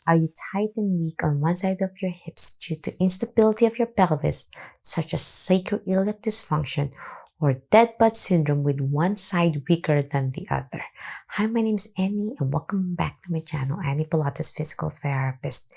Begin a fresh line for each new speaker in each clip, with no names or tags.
Are you tight and weak on one side of your hips due to instability of your pelvis, such as sacroiliac dysfunction or dead butt syndrome with one side weaker than the other? Hi, my name is Annie and welcome back to my channel, Annie Pilates Physical Therapist.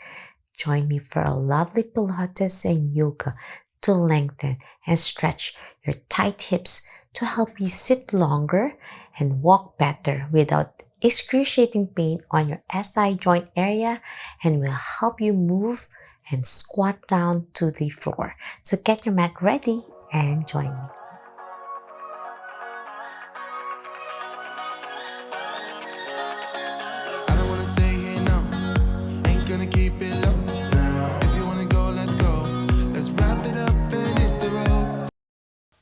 Join me for a lovely Pilates and yoga to lengthen and stretch your tight hips to help you sit longer and walk better without excruciating pain on your SI joint area, and will help you move and squat down to the floor. So get your mat ready and join me.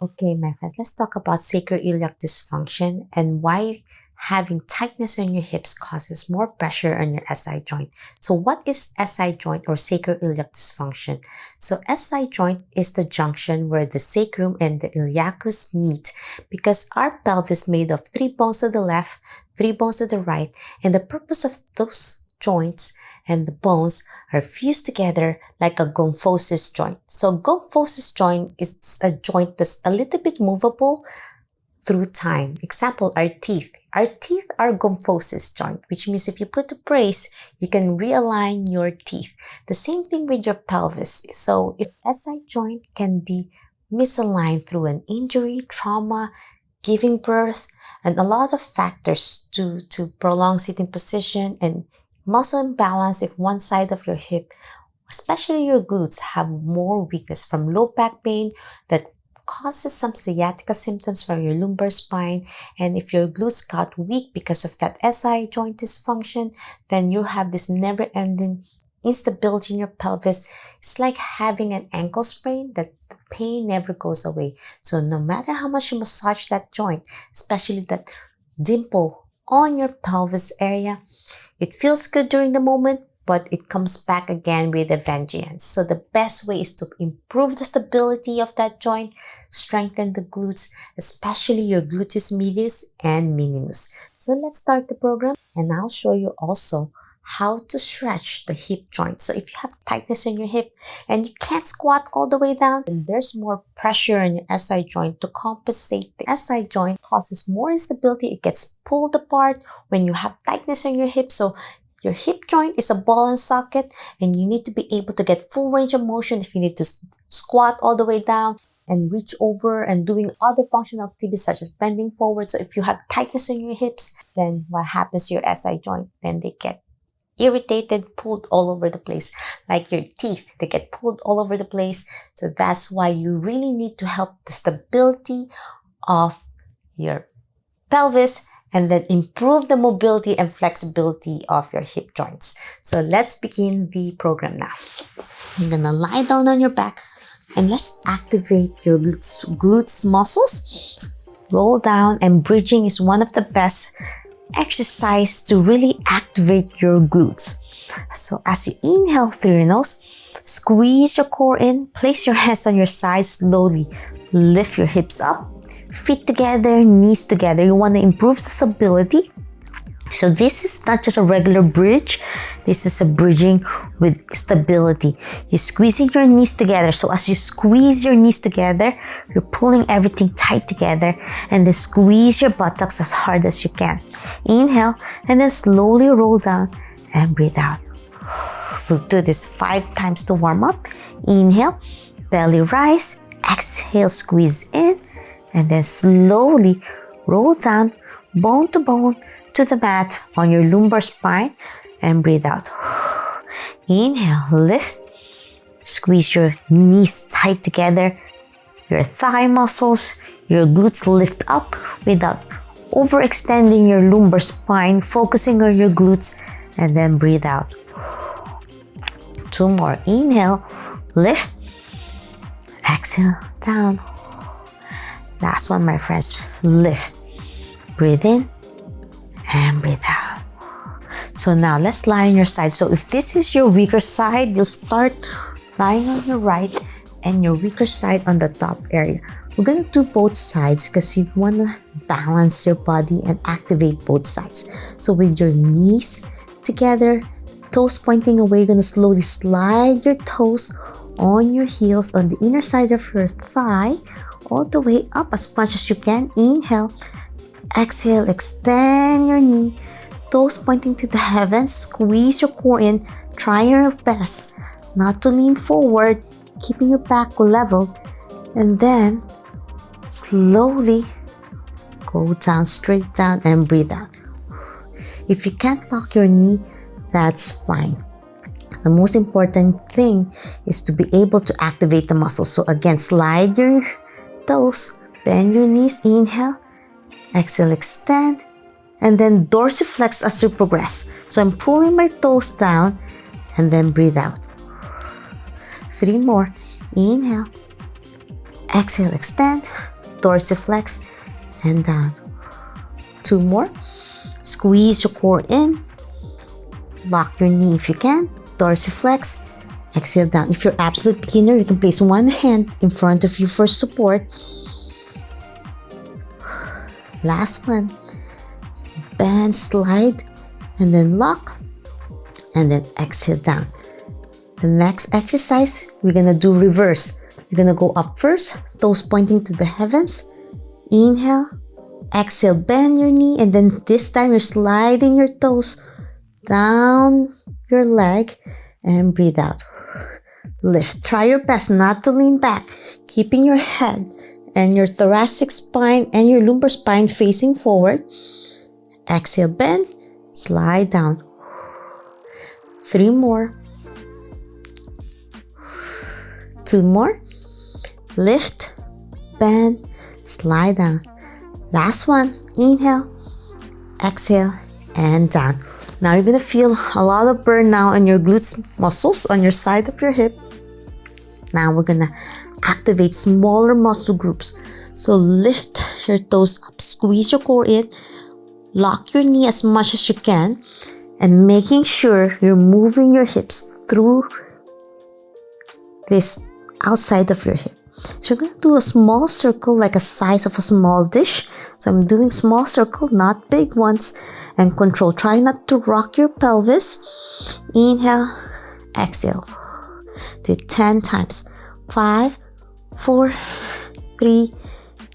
Okay, my friends, let's talk about sacroiliac dysfunction and why having tightness on your hips causes more pressure on your SI joint. So what is SI joint or sacroiliac dysfunction? So SI joint is the junction where the sacrum and the iliacus meet, because our pelvis is made of 3 bones to the left, 3 bones to the right, and the purpose of those joints and the bones are fused together like a gomphosis joint. So gomphosis joint is a joint that's a little bit movable through time. Example, our teeth. Our teeth are gomphosis joint, which means if you put a brace, you can realign your teeth. The same thing with your pelvis. So if SI joint can be misaligned through an injury, trauma, giving birth, and a lot of factors to prolong sitting position and muscle imbalance if one side of your hip, especially your glutes, have more weakness from low back pain that causes some sciatica symptoms from your lumbar spine. And if your glutes got weak because of that SI joint dysfunction, then you have this never-ending instability in your pelvis. It's like having an ankle sprain that the pain never goes away. So no matter how much you massage that joint, especially that dimple on your pelvis area, it feels good during the moment, but it comes back again with a vengeance. So the best way is to improve the stability of that joint, strengthen the glutes, especially your gluteus medius and minimus. So let's start the program, and I'll show you also how to stretch the hip joint. So if you have tightness in your hip and you can't squat all the way down, then there's more pressure on your SI joint to compensate. The SI joint causes more instability. It gets pulled apart when you have tightness in your hip. So your hip joint is a ball and socket, and you need to be able to get full range of motion if you need to squat all the way down and reach over and doing other functional activities such as bending forward. So if you have tightness in your hips, then what happens to your SI joint? Then they get irritated, pulled all over the place. Like your teeth, they get pulled all over the place. So that's why you really need to help the stability of your pelvis and then improve the mobility and flexibility of your hip joints. So let's begin the program now. You're gonna lie down on your back and let's activate your glutes muscles. Roll down, and bridging is one of the best exercise to really activate your glutes. So as you inhale through your nose, squeeze your core in, place your hands on your sides, slowly lift your hips up, feet together, knees together. You want to improve the stability. So this is not just a regular bridge. This is a bridging with stability. You're squeezing your knees together. So as you squeeze your knees together, you're pulling everything tight together, and then squeeze your buttocks as hard as you can. Inhale, and then slowly roll down and breathe out. We'll do this 5 times to warm up. Inhale, belly rise. Exhale, squeeze in, and then slowly roll down, bone to bone, to the mat on your lumbar spine, and breathe out. Inhale, lift, squeeze your knees tight together, your thigh muscles, your glutes lift up without overextending your lumbar spine, focusing on your glutes, and then breathe out. 2 more. Inhale, lift, exhale, down. Last one, my friends. Lift, breathe in, and breathe out. So now let's lie on your side. So if this is your weaker side, you'll start lying on your right and your weaker side on the top area. We're going to do both sides because you want to balance your body and activate both sides. So with your knees together, toes pointing away. You're going to slowly slide your toes on your heels on the inner side of your thigh, all the way up as much as you can. Inhale, exhale, extend your knee, toes pointing to the heavens. Squeeze your core in. Try your best not to lean forward, keeping your back level, and then slowly go down, straight down, and breathe out. If you can't lock your knee, that's fine. The most important thing is to be able to activate the muscles. So again, slide your toes, bend your knees, inhale, exhale, extend, and then dorsiflex as you progress. So I'm pulling my toes down and then breathe out. 3 more. Inhale, exhale, extend, dorsiflex, and down. 2 more. Squeeze your core in. Lock your knee if you can. Dorsiflex, exhale down. If you're absolute beginner, you can place one hand in front of you for support. Last one. Bend, slide, and then lock, and then exhale down. The next exercise, we're gonna do reverse. You're gonna go up first, toes pointing to the heavens. Inhale, exhale, bend your knee, and then this time you're sliding your toes down your leg and breathe out. Lift. Try your best not to lean back, keeping your head and your thoracic spine and your lumbar spine facing forward. Exhale, bend, slide down. 3 more. 2 more. Lift, bend, slide down. Last one. Inhale, exhale, and down. Now you're gonna feel a lot of burn now on your glutes muscles on your side of your hip. Now we're gonna activate smaller muscle groups. So lift your toes up, squeeze your core in, lock your knee as much as you can, and making sure you're moving your hips through this outside of your hip. So you're going to do a small circle like a size of a small dish. So I'm doing small circle, not big ones, and control. Try not to rock your pelvis. Inhale, exhale. Do it 10 times. 5, 4, 3,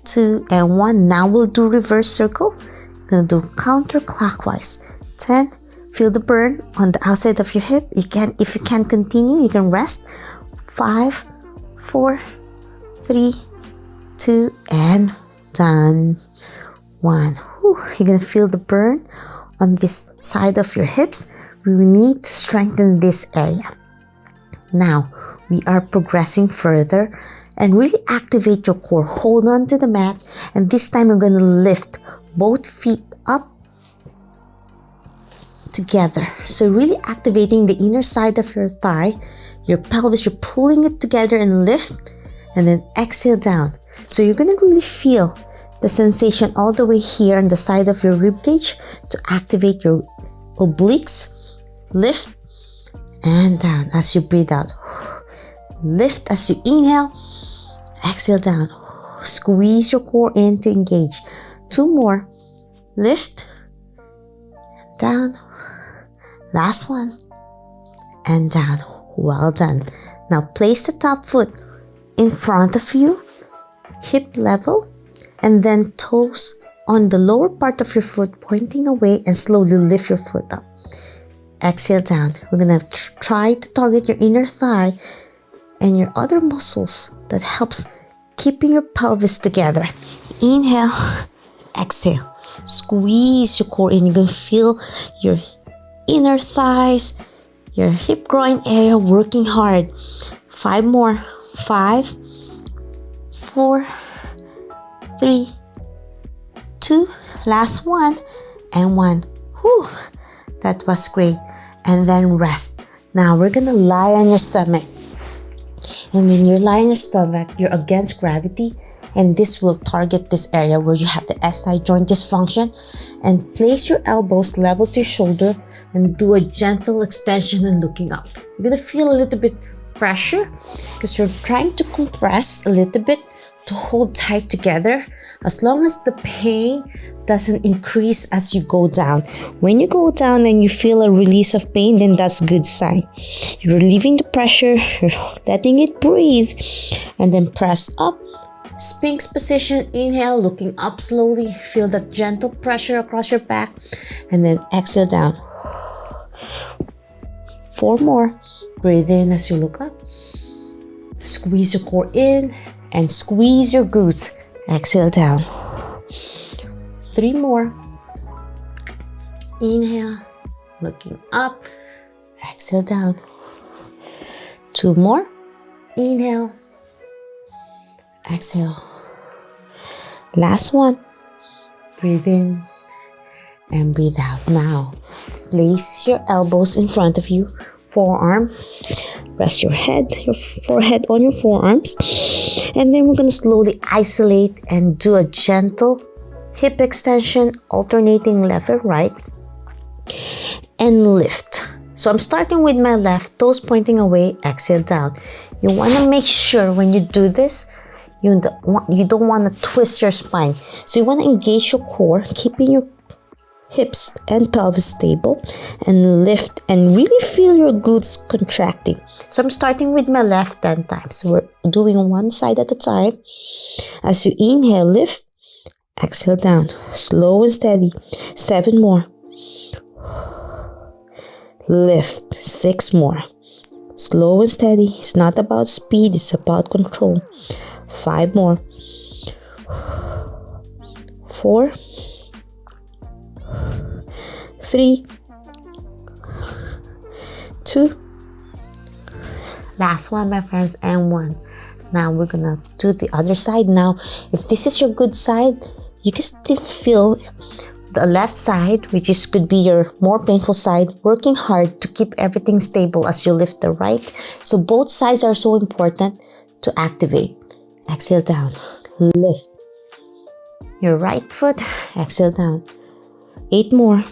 2, and 1. Now we'll do reverse circle. We're going to do counterclockwise. 10. Feel the burn on the outside of your hip. If you can't continue, you can rest. 5, 4, 3, 2, and done. 1. Whew, you're gonna feel the burn on this side of your hips. We need to strengthen this area. Now, we are progressing further and really activate your core. Hold on to the mat, and this time you're gonna lift both feet up together. So really activating the inner side of your thigh, your pelvis, you're pulling it together and lift, and then exhale down. So you're gonna really feel the sensation all the way here on the side of your rib cage to activate your obliques. Lift and down as you breathe out. Lift as you inhale, exhale down. Squeeze your core in to engage. 2 more. Lift, down. Last one, and down. Well done. Now place the top foot in front of you, hip level, and then toes on the lower part of your foot pointing away, and slowly lift your foot up. Exhale down. We're gonna try to target your inner thigh and your other muscles that helps keeping your pelvis together. Inhale, exhale. Squeeze your core in. You're gonna feel your inner thighs, your hip groin area working hard. 5 more. 5, 4, 3, 2, last one, and 1. Whew, that was great. And then rest. Now we're gonna lie on your stomach. And when you're lying on your stomach, you're against gravity, and this will target this area where you have the SI joint dysfunction. And place your elbows level to your shoulder and do a gentle extension and looking up. You're gonna feel a little bit pressure because you're trying to compress a little bit to hold tight together. As long as the pain doesn't increase as you go down. When you go down and you feel a release of pain, then that's a good sign. You're relieving the pressure, you're letting it breathe, and then press up. Sphinx position, inhale, looking up slowly. Feel that gentle pressure across your back, and then exhale down. 4 more. Breathe in as you look up. Squeeze your core in and squeeze your glutes. Exhale down. 3 more. Inhale, looking up. Exhale down. 2 more. Inhale. Exhale. Last one. Breathe in and breathe out. Now, place your elbows in front of you. Forearm. Rest your forehead on your forearms. And then we're going to slowly isolate and do a gentle hip extension, alternating left and right. And lift. So I'm starting with my left, toes pointing away, exhale down. You want to make sure when you do this, you don't want to twist your spine. So you want to engage your core, keeping your hips and pelvis stable, and lift and really feel your glutes contracting. So I'm starting with my left 10 times. So we're doing one side at a time. As you inhale, lift, exhale down, slow and steady. 7 more. Lift, 6 more. Slow and steady. It's not about speed, it's about control. 5 more. 4, 3, 2. Last one, my friends, and 1. Now we're gonna do the other side. Now, if this is your good side, you can still feel the left side, which could be your more painful side, working hard to keep everything stable as you lift the right. So both sides are so important to activate. Exhale down, lift your right foot, exhale down. 8 more.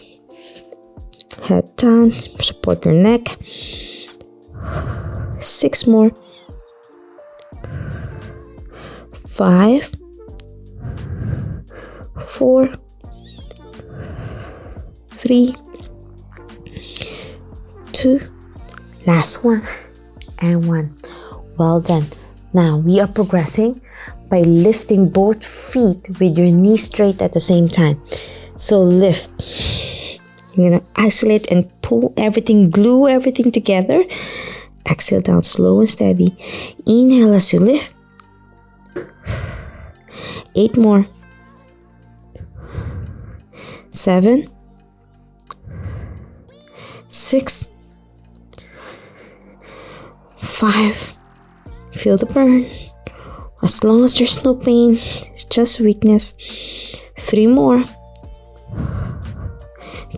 Head down, support your neck. 6 more. 5, 4, 3, 2. Last one and 1. Well done. Now we are progressing by lifting both feet with your knees straight at the same time. So lift. You're going to isolate and pull everything, glue everything together. Exhale down, slow and steady. Inhale as you lift. 8 more. 7, 6, 5. Feel the burn. As long as there's no pain, it's just weakness. 3 more.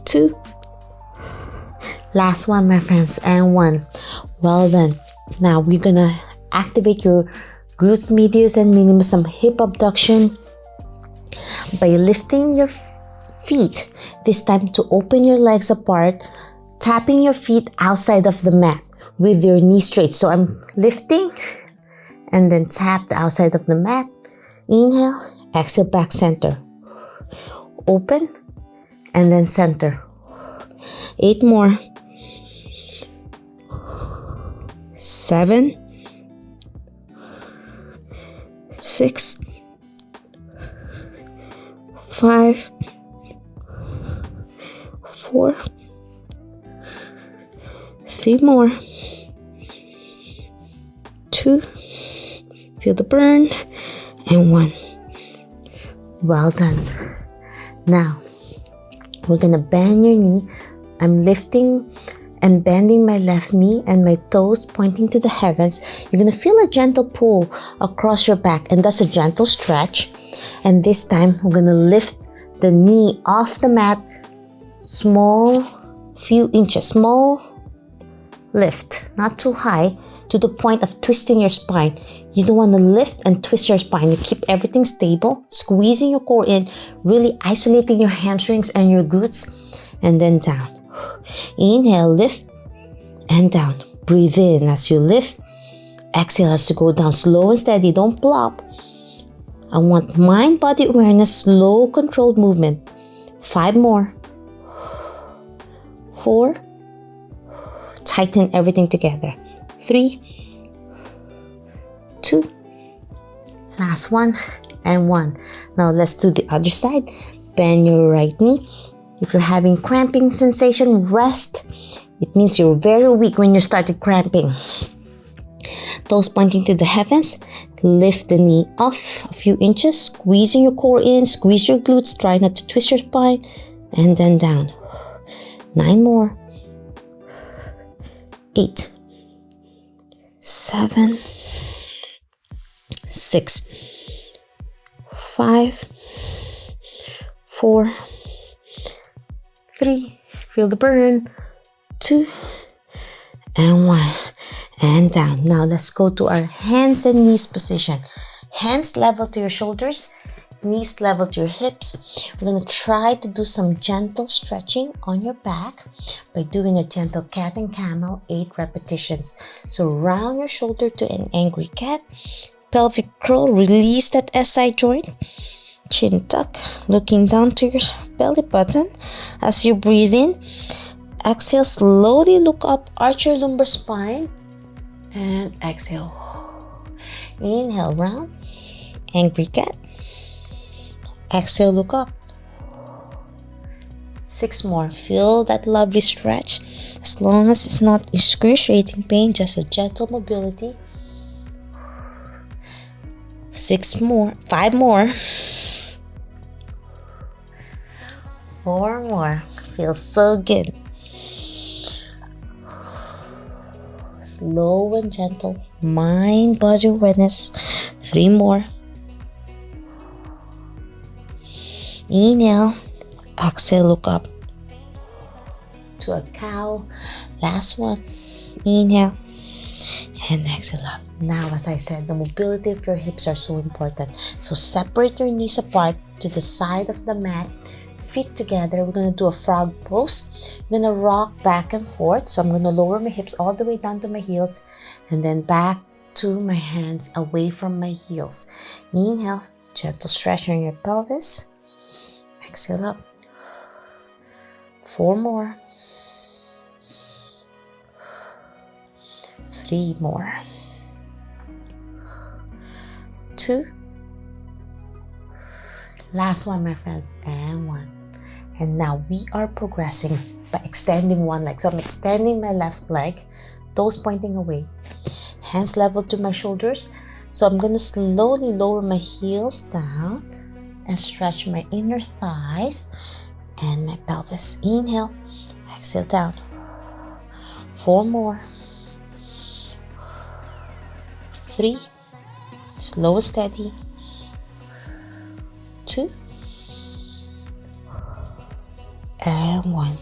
2. Last one, my friends, and 1. Well done. Now we're gonna activate your glutes medius and minimus, some hip abduction by lifting your feet. This time to open your legs apart, tapping your feet outside of the mat with your knees straight. So I'm lifting and then tap the outside of the mat. Inhale, exhale, back center. Open and then center. 8 more. 7, 6, 5, 4, 3 more. 2. Feel the burn. And 1. Well done. Now, we're gonna bend your knee. I'm lifting and bending my left knee and my toes pointing to the heavens. You're gonna feel a gentle pull across your back, and that's a gentle stretch. And this time, we're gonna lift the knee off the mat, small, few inches, small lift, not too high, to the point of twisting your spine. You don't want to lift and twist your spine. You keep everything stable, squeezing your core in, really isolating your hamstrings and your glutes, and then down. Inhale, lift, and down. Breathe in as you lift. Exhale as you go down, slow and steady. Don't plop. I want mind-body awareness, slow, controlled movement. 5 more. 4. Tighten everything together. 3, 2. Last one and 1. Now let's do the other side. Bend your right knee. If you're having cramping sensation, rest. It means you're very weak when you started cramping. Toes pointing to the heavens. Lift the knee off a few inches. Squeezing your core in. Squeeze your glutes. Try not to twist your spine. And then down. 9 more. 8. 7. 6. 5. 4. 3. Feel the burn. 2. And 1. And down. Now let's go to our hands and knees position. Hands level to your shoulders. Knees level to your hips. We're going to try to do some gentle stretching on your back by doing a gentle cat and camel, 8 repetitions. So round your shoulder to an angry cat. Pelvic curl, release that SI joint. Chin tuck, looking down to your belly button as you breathe in. Exhale, slowly look up, arch your lumbar spine. And exhale. Inhale, round, angry cat. Exhale, look up. 6 more. Feel that lovely stretch. As long as it's not excruciating pain, just a gentle mobility. 6 more. 5 more. 4 more. Feels so good. Slow and gentle. Mind, body awareness. 3 more. Inhale. Exhale, look up to a cow. Last one. Inhale and exhale up. Now, as I said, the mobility of your hips are so important. So separate your knees apart to the side of the mat. Feet together. We're going to do a frog pose. I'm going to rock back and forth. So I'm going to lower my hips all the way down to my heels and then back to my hands away from my heels. Inhale. Gentle stretch on your pelvis. Exhale up. 4 more. 3 more. 2. Last one, my friends, and 1. And now we are progressing by extending one leg. So I'm extending my left leg, toes pointing away, hands level to my shoulders. So I'm going to slowly lower my heels down and stretch my inner thighs and my pelvis. Inhale, exhale down. 4 more. 3. Slow and steady. 2. And 1.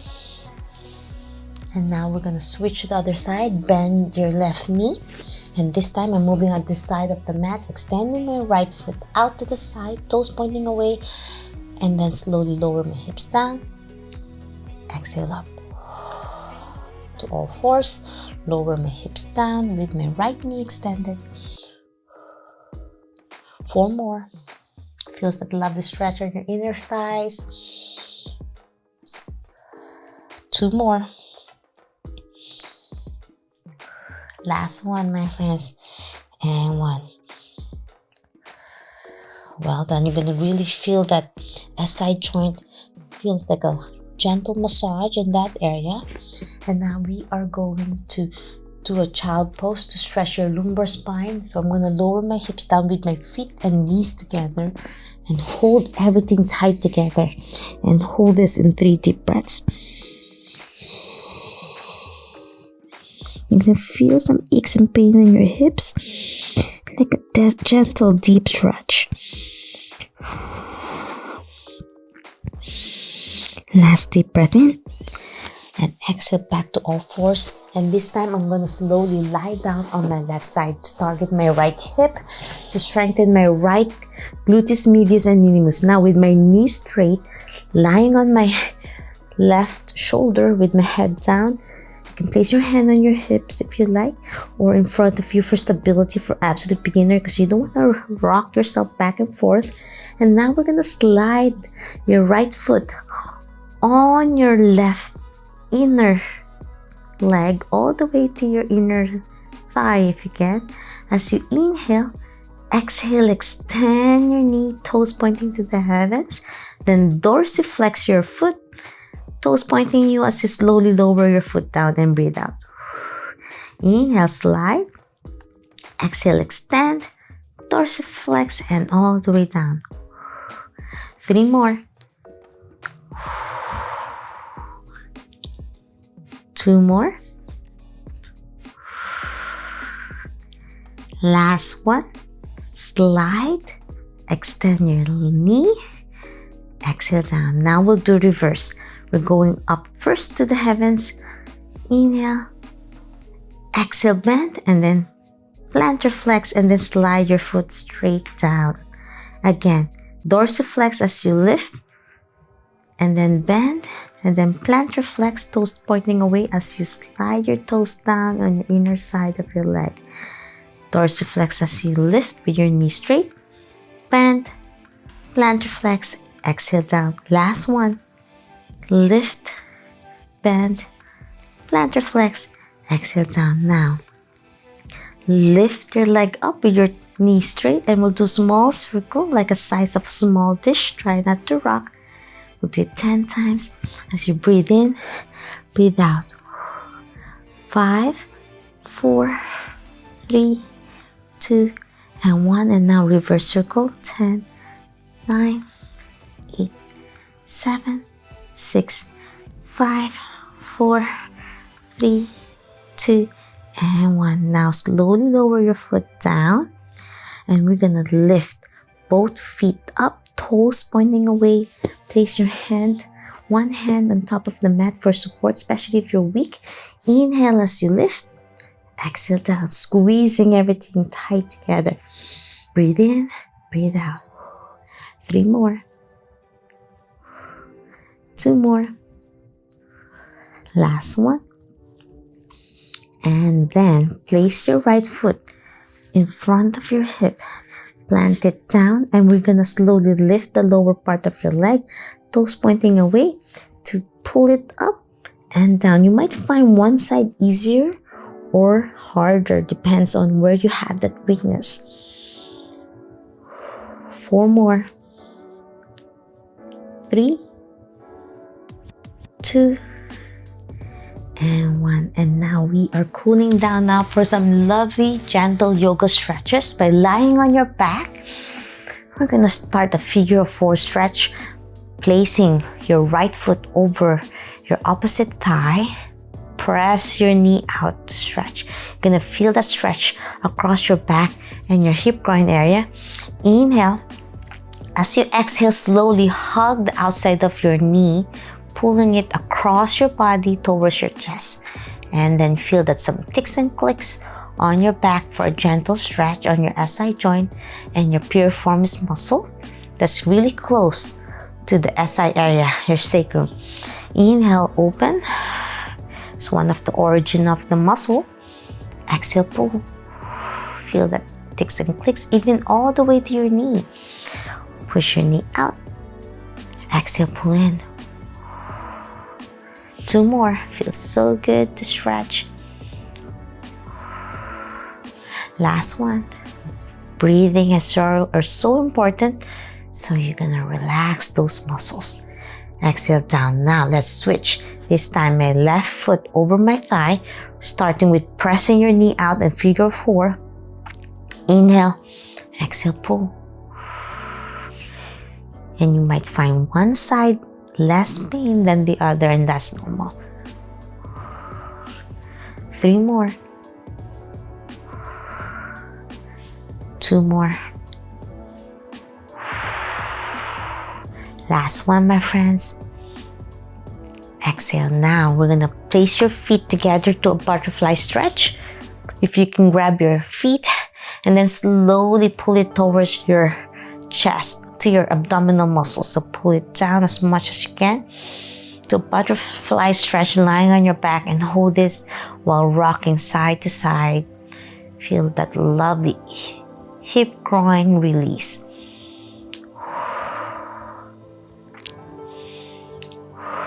And now we're going to switch to the other side. Bend your left knee. And this time I'm moving on this side of the mat, extending my right foot out to the side, toes pointing away, and then slowly lower my hips down. Exhale up. To all fours, lower my hips down with my right knee extended. 4 more. Feels that lovely stretch on your inner thighs. 2 more. Last one, my friends, and 1. Well done. You're going to really feel that SI joint. Feels like a gentle massage in that area. And now we are going to do a child pose to stretch your lumbar spine. So I'm going to lower my hips down with my feet and knees together and hold everything tight together. And hold this in 3 deep breaths. You can feel some aches and pain in your hips, like a gentle deep stretch. Last deep breath in and exhale back to all fours. And this time I'm going to slowly lie down on my left side to target my right hip to strengthen my right gluteus medius and minimus. Now with my knees straight, lying on my left shoulder with my head down, can place your hand on your hips if you like, or in front of you for stability for absolute beginner, because you don't want to rock yourself back and forth. And now we're going to slide your right foot on your left inner leg all the way to your inner thigh if you can. As you inhale, exhale, extend your knee, toes pointing to the heavens. Then dorsiflex your foot, toes pointing you as you slowly lower your foot down and breathe out. Inhale, slide. Exhale, extend, dorsiflex, and all the way down. 3 more. 2 more. Last one. Slide, extend your knee, exhale down. Now we'll do reverse. We're going up first to the heavens. Inhale, exhale, bend, and then plantar flex, and then slide your foot straight down. Again, dorsiflex as you lift, and then bend, and then plantar flex, toes pointing away as you slide your toes down on your inner side of your leg. Dorsiflex as you lift with your knee straight, bend, plantar flex, exhale down. Last one. Lift, bend, plantar flex, exhale down. Now, lift your leg up with your knee straight, and we'll do small circle like a size of a small dish. Try not to rock. We'll do it 10 times. As you breathe in, breathe out. 5, 4, 3, 2, and 1. And now reverse circle. 10, 9, 8, 7, 6, 5, 4, 3, 2, and 1. Now slowly lower your foot down, and we're gonna lift both feet up, toes pointing away. Place your one hand on top of the mat for support, especially if you're weak. Inhale as you lift. Exhale down, squeezing everything tight together. Breathe in, breathe out. 3 more. 2 more. Last one. And then place your right foot in front of your hip. Plant it down, and we're gonna slowly lift the lower part of your leg, toes pointing away, to pull it up and down. You might find one side easier or harder, depends on where you have that weakness. 4 more. 3, 2, and 1. And now we are cooling down now for some lovely gentle yoga stretches. By lying on your back, we're gonna start a figure 4 stretch, placing your right foot over your opposite thigh. Press your knee out to stretch. You're gonna feel that stretch across your back and your hip groin area. Inhale. As you exhale, slowly hug the outside of your knee, pulling it across your body towards your chest. And then feel that some ticks and clicks on your back for a gentle stretch on your SI joint and your piriformis muscle that's really close to the SI area, your sacrum. Inhale, open. It's one of the origin of the muscle. Exhale, pull. Feel that ticks and clicks even all the way to your knee. Push your knee out. Exhale, pull in. 2 more. Feels so good to stretch. Last one. Breathing is so important, so you're gonna relax those muscles. Exhale down. Now let's switch. This time my left foot over my thigh, starting with pressing your knee out in figure 4. Inhale, exhale, pull. And you might find one side less pain than the other, and that's normal. 3 more. 2 more. Last one, my friends. Exhale. Now we're gonna place your feet together to a butterfly stretch. If you can grab your feet and then slowly pull it towards your chest, to your abdominal muscles. So pull it down as much as you can to butterfly stretch, lying on your back, and hold this while rocking side to side. Feel that lovely hip groin release.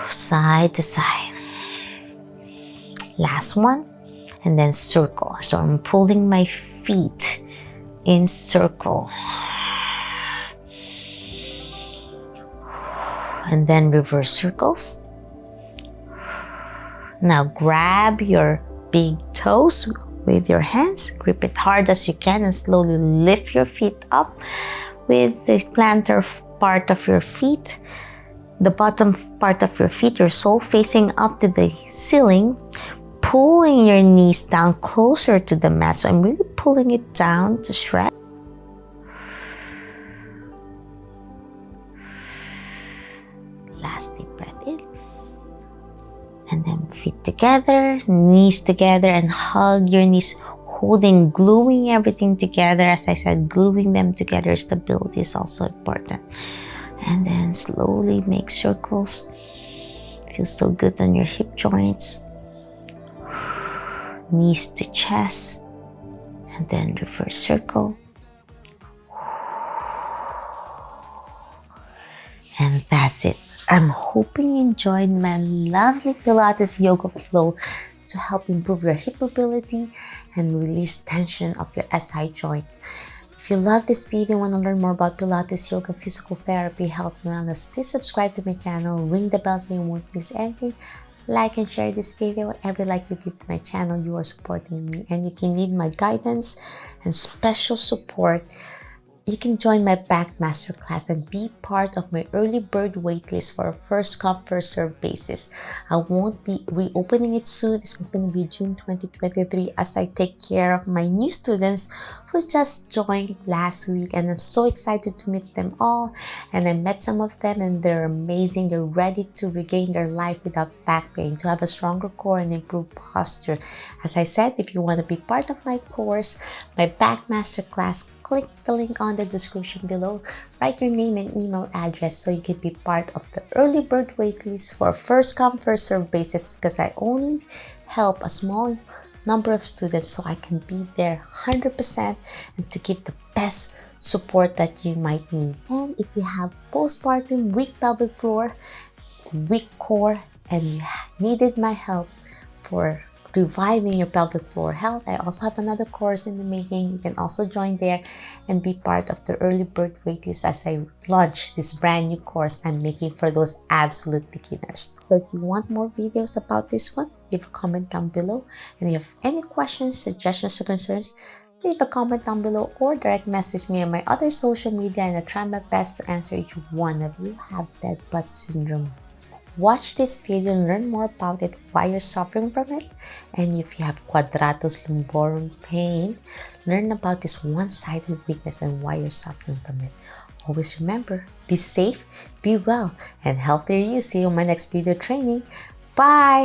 Side to side. Last one, and then circle. So I'm pulling my feet in circle. And then reverse circles. Now grab your big toes with your hands. Grip it hard as you can and slowly lift your feet up with the plantar part of your feet. The bottom part of your feet, your sole facing up to the ceiling, pulling your knees down closer to the mat. So I'm really pulling it down to stretch. Last deep breath in. And then feet together, knees together, and hug your knees, holding, gluing everything together. As I said, gluing them together, stability is also important. And then slowly make circles. Feels so good on your hip joints. Knees to chest. And then reverse circle. And that's it. I'm hoping you enjoyed my lovely Pilates yoga flow to help improve your hip mobility and release tension of your SI joint. If you love this video and want to learn more about Pilates, yoga, physical therapy, health, and wellness, please subscribe to my channel, ring the bell so you won't miss anything. Like and share this video. Every like you give to my channel, you are supporting me. And if you need my guidance and special support, you can join my back masterclass and be part of my early bird waitlist for a first come first serve basis. I won't be reopening it soon. It's going to be June 2023 as I take care of my new students who just joined last week, and I'm so excited to meet them all. And I met some of them and they're amazing. They're ready to regain their life without back pain, to have a stronger core and improve posture. As I said, if you want to be part of my course, my back masterclass, click the link on the description below. Write your name and email address so you can be part of the early bird waitlist for first come first serve basis, because I only help a small number of students so I can be there 100% and to give the best support that you might need. And if you have postpartum, weak pelvic floor, weak core, and you needed my help for reviving your pelvic floor health, I also have another course in the making. You can also join there and be part of the early bird waitlist as I launch this brand new course I'm making for those absolute beginners. So if you want more videos about this one, leave a comment down below. And if you have any questions, suggestions, or concerns, leave a comment down below or direct message me on my other social media, and I try my best to answer each one of you. Have dead butt syndrome? Watch this video and learn more about it, why you're suffering from it. And if you have quadratus lumborum pain, learn about this one-sided weakness and why you're suffering from it. Always remember, be safe, be well, and healthier you. See you in my next video training. Bye!